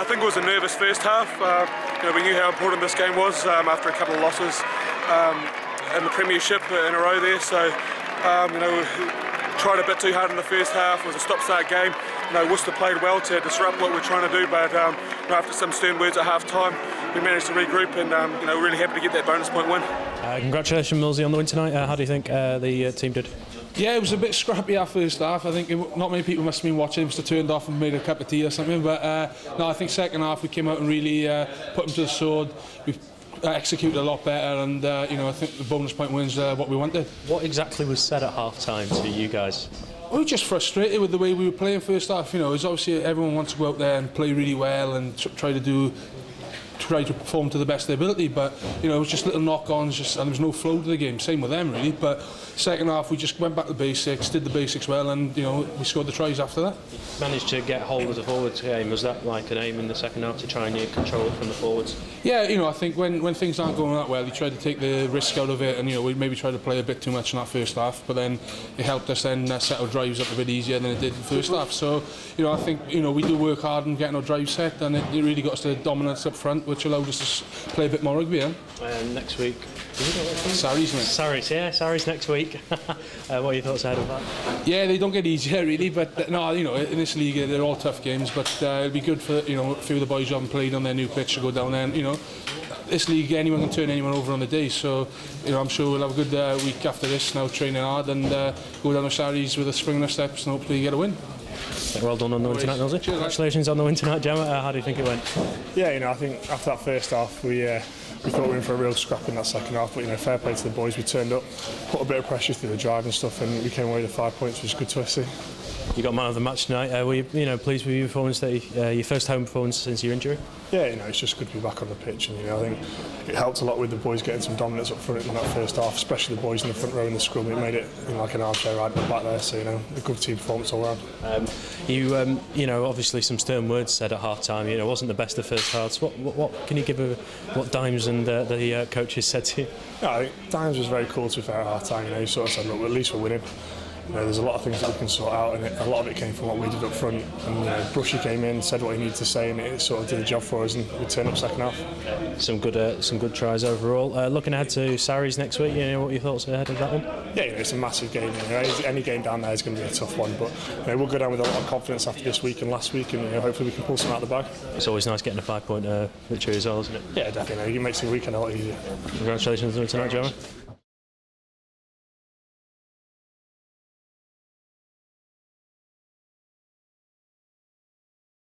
I think it was a nervous first half. We knew how important this game was after a couple of losses in the Premiership in a row there. So, we tried a bit too hard in the first half. It was a stop-start game. Worcester played well to disrupt what we're trying to do, but after some stern words at half-time, we managed to regroup and we're really happy to get that bonus point win. Congratulations, Millsy, on the win tonight. How do you think the team did? Yeah, it was a bit scrappy our first half. I think not many people must have been watching. Must have turned off and made a cup of tea or something. But no, I think second half we came out and really put them to the sword. We executed a lot better, and I think the bonus point wins what we wanted. What exactly was said at half time to you guys? We were just frustrated with the way we were playing first half. It's obviously everyone wants to go out there and play really well and try to perform to the best of their ability, but it was just little knock-ons, and there was no flow to the game. Same with them, really. But second half, we just went back to the basics, did the basics well, and we scored the tries after that. Managed to get hold of the forwards game. Was that like an aim in the second half to try and control it from the forwards? Yeah, I think when things aren't going that well, you try to take the risk out of it, and we maybe tried to play a bit too much in that first half, but then it helped us then set our drives up a bit easier than it did in the first half. So I think we do work hard in getting our drives set, and it really got us the dominance up front, which allowed us to play a bit more rugby. Next week, Sarries next week. What are your thoughts ahead of that? Yeah, they don't get easier really, but no, in this league they're all tough games, but it'll be good for a few of the boys who haven't played on their new pitch to go down there. And, this league, anyone can turn anyone over on the day, so I'm sure we'll have a good week after this. Now training hard and go down to Sarries with a spring in their steps and hopefully get a win. Well done on the win tonight, Millsy. Congratulations on the win tonight, Gemma. How do you think it went? Yeah, I think after that first half we thought we were in for a real scrap in that second half, but fair play to the boys. We turned up, put a bit of pressure through the drive and stuff, and we came away with 5 points, which was good to see. You got man of the match tonight. Were you pleased with your performance, your first home performance since your injury? Yeah, it's just good to be back on the pitch, and I think it helped a lot with the boys getting some dominance up front in that first half, especially the boys in the front row in the scrum. It made it like an armchair ride back there, so a good team performance all round. Obviously some stern words said at half time. It wasn't the best of first halves. What can you give what Dimes and the coaches said to you? Yeah, I think Dimes was very cool to be fair at half time. He sort of said, look, at least we're winning. There's a lot of things that we can sort out, and a lot of it came from what we did up front. And Brushy came in, said what he needed to say, and it sort of did the job for us. And we turned up second half. Some good tries overall. Looking ahead to Sarries next week, what are your thoughts ahead of that one? Yeah, it's a massive game. Any game down there is going to be a tough one, but we'll go down with a lot of confidence after this week and last week, and hopefully we can pull some out of the bag. It's always nice getting a 5 point victory as well, isn't it? Yeah, definitely. It makes the weekend a lot easier. Congratulations on tonight, Gemma.